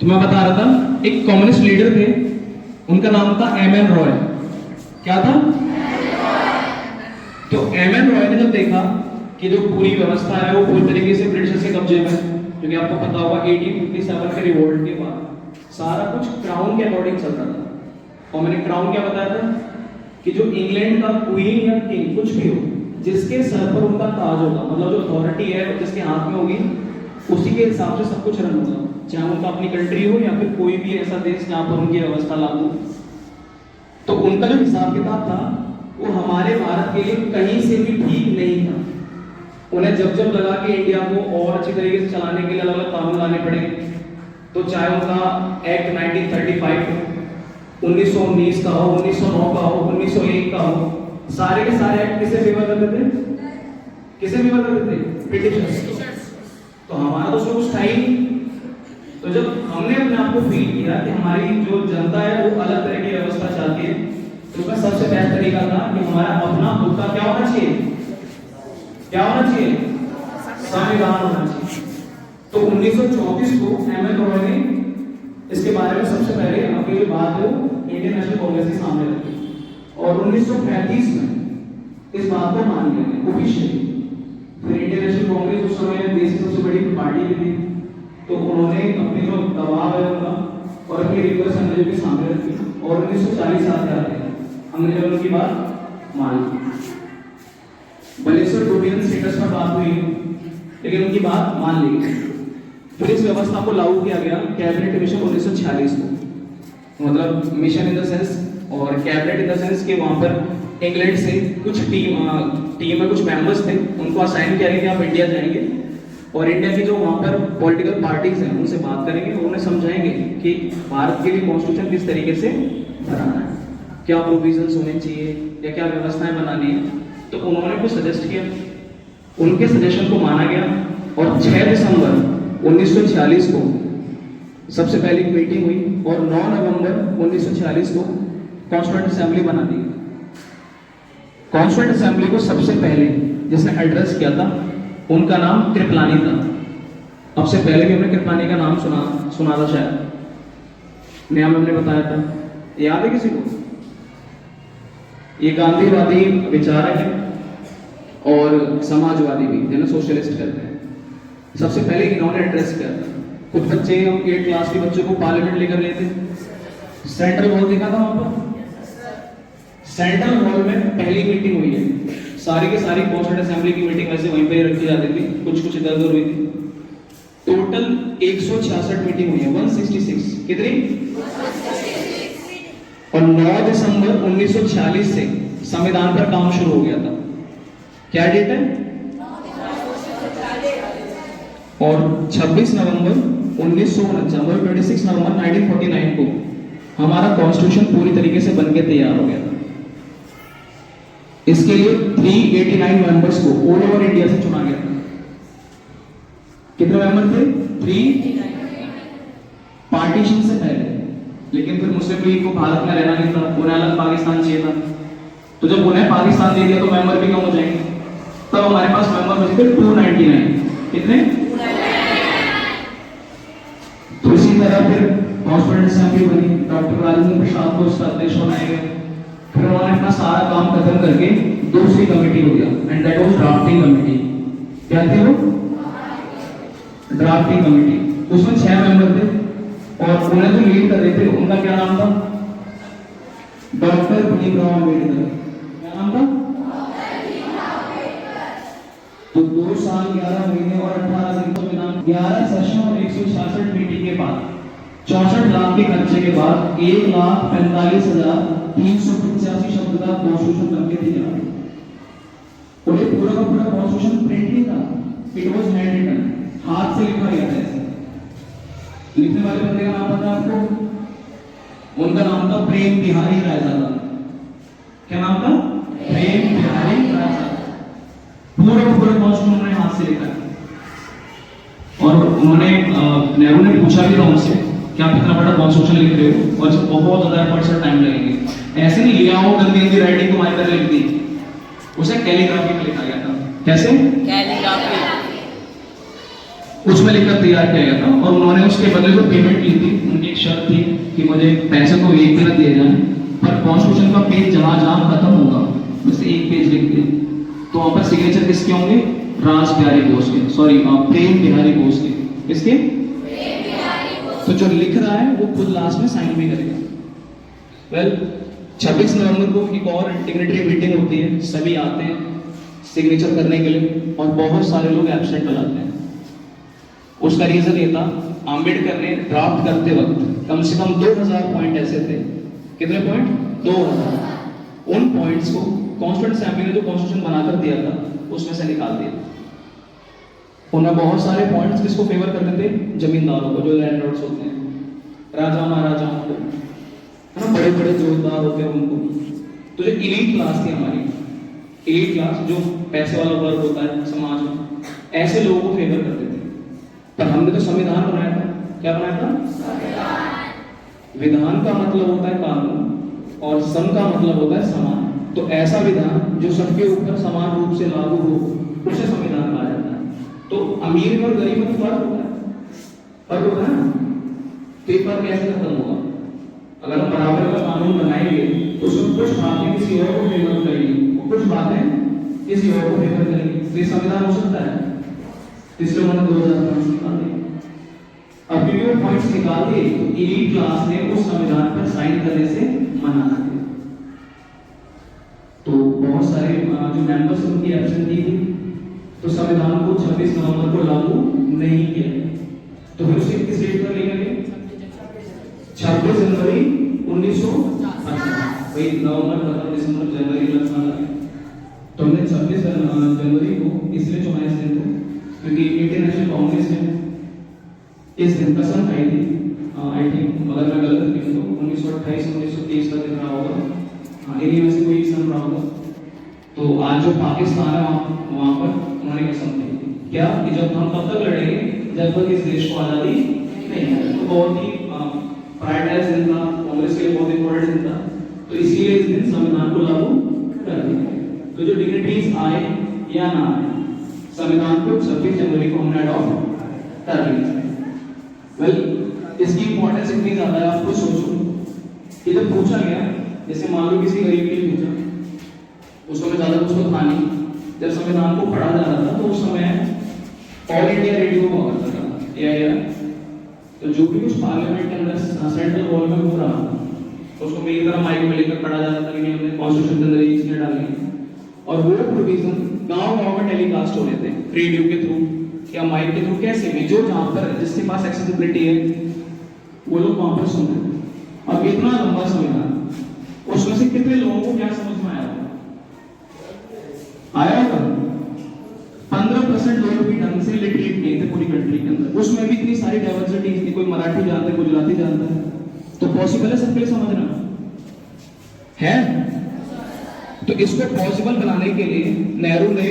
तो मैं बता रहा था, एक कम्युनिस्ट लीडर थे, उनका नाम था एम.एन. रॉय। क्या था? तो एम.एन. रॉय ने जब देखा कि जो पूरी व्यवस्था है वो पूरी तरीके से ब्रिटिशर्स के कब्जे में, क्योंकि आपको पता होगा 1857 के रिवोल्ट के बाद सारा कुछ क्राउन के अकॉर्डिंग चल रहा था। और मैंने क्राउन क्या बताया था कि जो इंग्लैंड का क्वीन या किंग कुछ भी हो, जिसके सर पर उनका ताज होगा, मतलब जो अथॉरिटी है जिसके हाथ में होगी, उसी के हिसाब से सब कुछ रन होगा, चाहे उनका अपनी कंट्री हो या फिर कोई भी ऐसा देश जहां पर उनकी व्यवस्था लागू। तो उनका जो हिसाब किताब था वो हमारे भारत के लिए कहीं से भी ठीक नहीं था। उन्हें जब जब लगा कि इंडिया को और अच्छी तरीके से चलाने के लिए अलग अलग कानून लाने पड़े, तो चाहे उनका एक्ट 1935 हो, 1919 का हो, 1909 का हो, 1901 का हो, सारे के सारे एक्ट किसे फेवर करते थे? किसे फेवर करते थे? ब्रिटिशर्स। तो हमारा तो उसमें कुछ था ही नहीं। तो जब हमने अपने आप को फील किया कि हमारी जो जनता है वो अलग तरह की व्यवस्था चाहती है, तो उसका सबसे बेस्ट तरीका था कि हमारा अपना खुद का क्या होना चाहिए? क्या होना चाहिए? संविधान होना चाहिए। तो 1934 को एम.एन. रॉय ने इसके बारे में सबसे पहले अपनी जो बात है इंडियन नेशनल कांग्रेस के सामने रखी, और 1935 में इस बात को मान लिया ऑफिशियली। फिर इंडियन नेशनल कांग्रेस उस समय देश की सबसे बड़ी पार्टी भी थी, तो उन्होंने अपनी जो दबाव है उनका और अपनी रिक्वेस्ट अंग्रेजों के सामने रखी, और 1940 साल के आते अंग्रेजों ने उनकी बात मान ली। बालेश्वर डोमिनियन स्टेटस पर बात हुई, लेकिन उनकी बात मान ली गई। फिर इस व्यवस्था को लागू किया गया कैबिनेट मिशन 1946 को, मतलब मिशन इन द सेंस और कैबिनेट इन द सेंस कि वहां पर इंग्लैंड से कुछ टीम में कुछ मेंबर्स थे, उनको असाइन किया गया कि आप इंडिया जाएंगे और इंडिया की जो वहां पर पॉलिटिकल पार्टीज हैं उनसे बात करेंगे और उन्हें समझाएंगे कि भारत के लिए कॉन्स्टिट्यूशन किस तरीके से बनाना है, क्या प्रोविजंस होने चाहिए या क्या व्यवस्थाएं बनानी है। तो उन्होंने कुछ सजेस्ट किया, उनके सजेशन को माना गया, और 6 दिसंबर 1946 को सबसे पहली मीटिंग हुई और 9 नवंबर 1946 को कॉन्स्टिट्यूएंट असेंबली बना दी। कॉन्स्टिट्यूएंट असेंबली को सबसे पहले जिसने एड्रेस किया था उनका नाम कृपलानी था। अब से पहले भी हमने कृपलानी का नाम सुना था शायद, नया हमने बताया था, याद है किसी को? ये गांधीवादी विचारक है और समाजवादी भी, जिन्हें सोशलिस्ट कहते हैं। सबसे पहले इन्होंने एड्रेस किया था। कुछ बच्चे, हम 8 क्लास के बच्चों को पार्लियामेंट लेकर गए थे, सेंट्रल हॉल देखा था वहां पर। सेंट्रल हॉल में पहली मीटिंग हुई है, सारी की सारी कॉन्स्टिट्यूएंट असेंबली की मीटिंग वैसे वहीं पर रखी जाती थी, कुछ इधर उधर हुई थी। टोटल 166 मीटिंग हुई है, 166। कितनी? और 9 दिसंबर 1946 से संविधान पर काम शुरू हो गया था। क्या डेट है? और 26 नवंबर 1949, 26 नवंबर 1949 को हमारा कॉन्स्टिट्यूशन पूरी तरीके से बनके तैयार हो गया था। इसके लिए 389 मेंबर्स को ऑल ओवर इंडिया से चुना गया था। कितने मेंबर थे? 389 पार्टीशन से पहले। लेकिन फिर मुस्लिम लीग को भारत में रहना नहीं था, उन्हें अलग पाकिस्तान चाहिए था। तो जब उन्हें पाकिस्तान दे दिया तो मेंबर भी कम हो जाएंगे, तब हमारे पास मेंबर बचे थे 299। कितने? तो इसी तरह फिर कॉन्स्टिट्यूएंट असेंबली बनी, डॉक्टर राजेंद्र प्रसाद को उसका अध्यक्ष बनाया गया। फिर उन्होंने अपना सारा काम खत्म करके दूसरी कमेटी हो गया, and that was drafting committee. क्या थी वो? Drafting committee. उसमें 6 मेंबर थे और उन्हें जो लीड कर रहे थे उनका क्या नाम था? डॉक्टर भीमराव अम्बेडकर। क्या नाम था? तो 2 साल 11 महीने और 18 दिन संविधान 11 सेशन और 166 मीटिंग के बाद 64 लाख के खर्चे के बाद 1,45,385 शब्द का कॉन्स्टिट्यूशन बनके तैयार। और ये पूरा का पूरा कॉन्स्टिट्यूशन प्रिंट नहीं था, इट वाज हैंड रिटन, हाथ से लिखा गया था। ऐसे लिखने वाले बंदे का नाम पता है आपको? उनका नाम था प्रेम बिहारी रायजादा। क्या नाम था? प्रेम बिहारी रायजादा। पूरा कॉन्स्टिट्यूशन उन्होंने हाथ से लिखा। और उन्होंने नेहरू ने पूछा भी था उनसे कि आप इतना बड़ा कॉन्स्टिट्यूशन लिख रहे हो और इसमें बहुत ज्यादा एफर्ट्स और टाइम लगेंगे, ऐसे नहीं लिया हो गंदी गंदी राइटिंग तुम्हारी तरह लिख दी। उसे कैलीग्राफी में लिखा गया था। कैसे? कैलीग्राफी। उसमें लिखकर तैयार किया गया था और उन्होंने उसके बदले जो पेमेंट ली थी एक शर्त थी कि मुझे पैसे तो एक भी ना दिए जाए, पर कॉन्स्टिट्यूशन का पेज जहाँ जहाँ खत्म होगा वैसे एक पेज लिख दिए, तो वहाँ पर सिग्नेचर किसके होंगे? राज बिहारी बोस के, सॉरी प्रेम बिहारी बोस के। किसके? तो जो लिख रहा है वो खुद लास्ट में साइन भी करेगा। वेल 26 नवंबर को एक और इंटीग्रेटरी मीटिंग होती है, सभी आते हैं सिग्नेचर करने के लिए और बहुत सारे लोग एब्सेंट हो जाते हैं। उसका रीजन ये था, आम्बेडकर ने ड्राफ्ट करते वक्त कम से कम 2000 पॉइंट ऐसे थे। कितने पॉइंट? 2000। उन पॉइंट्स को कॉन्स्टिट्यूएंट असेंबली ने जो कॉन्स्टिट्यूशन बनाकर दिया था उसमें से निकाल दिया। उन्हें बहुत सारे पॉइंट्स किसको फेवर करते थे? जमींदारों को, जो लैंडलॉर्ड्स होते हैं, राजा महाराजाओं को, है ना, बड़े बड़े जोरदार होते हैं उनको। तो जो इलीट क्लास थी हमारी, इलीट क्लास जो पैसे वाला वर्ग होता है समाज में, ऐसे लोगों को फेवर करते थे। पर हमने तो संविधान बनाया था। क्या बनाया था? विधान का मतलब होता है कानून और सम का मतलब होता है समान। तो ऐसा विधान जो सबके ऊपर समान रूप से लागू हो उसे संविधान कहा जाता है। तो अमीर और गरीब में फर्क होता है, फर्क होता है ना। तो ये फर्क कैसे खत्म होगा? अगर हम बराबर का कानून बनाएंगे तो उसमें कुछ बातें किसी और को फेवर करेंगी, कुछ बातें किसी और को फेवर करेंगी। तो ये संविधान हो सकता है, इसलिए उन्होंने 2000 पॉइंट्स निकाल दिए। अब क्योंकि वो पॉइंट्स निकाल दिए तो इलीट क्लास ने उस संविधान पर साइन करने से मना कर दिया। तो बहुत सारे जो मेंबर्स उनकी एब्सेंटी थी, तो संविधान को 26 नवंबर को लागू नहीं किया। तो फिर उसे किस डेट पर लेकर गए? 26 जनवरी 1950। वही नवंबर खत्म, दिसंबर, जनवरी लगभग आ गया। तो हमने 26 जनवरी को इसलिए चुना इस दिन को क्योंकि इंडियन नेशनल कांग्रेस ने इस दिन कसम खाई थी। आई थिंक अगर मैं गलत नहीं हूं तो 1928 1930 का दिन रहा होगा, इन्हीं में से कोई सन रहा होगा। तो आज जो पाकिस्तान है वहाँ पर उन्होंने कसम खाई क्या कि जब हम तब तक लड़ेंगे जब तक इस देश को आज़ादी नहीं है। तो बहुत ही प्राइड दिन था, कांग्रेस के लिए बहुत इंपॉर्टेंट दिन था। तो इसीलिए इस दिन संविधान को लागू कर दिया। तो जो डिग्निटीज आए या ना आए, संविधान को 26 जनवरी को हमने अडॉप्ट कर लिया। वेल इसकी इंपॉर्टेंस इतनी ज्यादा है, आपको सोचो कि जब पूछा गया, जैसे मान लो किसी गरीब के लिए पूछा, उस समय ज्यादा कुछ तो था नहीं, जब संविधान को पढ़ा जा रहा था तो उस समय ऑल इंडिया रेडियो हुआ करता था, एआईआर। तो जो भी कुछ पार्लियामेंट के अंदर सेंट्रल हॉल में हो रहा था उसको मेरी तरह माइक में लेकर पढ़ा जाता था कि नहीं हमने कॉन्स्टिट्यूशन के अंदर ये चीजें डाली। और वो प्रोविजन गांव-गांव में टेलीकास्ट हो रहे थे रेडियो के थ्रू या माइक के थ्रू, कैसे भी, जो जहां पर जिसके पास एक्सेसिबिलिटी है वो लोग वहां पर सुन रहे हैं। अब इतना लंबा संविधान, उसमें से कितने लोगों को क्या समझ में आया होगा? 15% लोग भी ढंग से लिटरेट नहीं थे पूरी कंट्री के अंदर। उसमें भी इतनी सारी डाइवर्सिटी थी, कोई मराठी जानता है, गुजराती जानता है। तो पॉसिबल है सबके लिए समझना है? तो इसको पॉसिबल बनाने के लिए नेहरू ने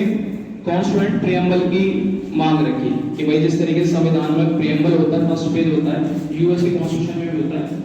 कॉन्स्टिट्यूएंट प्रियम्बल की मांग रखी कि भाई जिस तरीके से संविधान में प्रियम्बल होता है, फर्स्ट पेज होता है, यूएस के कॉन्स्टिट्यूशन में भी होता है,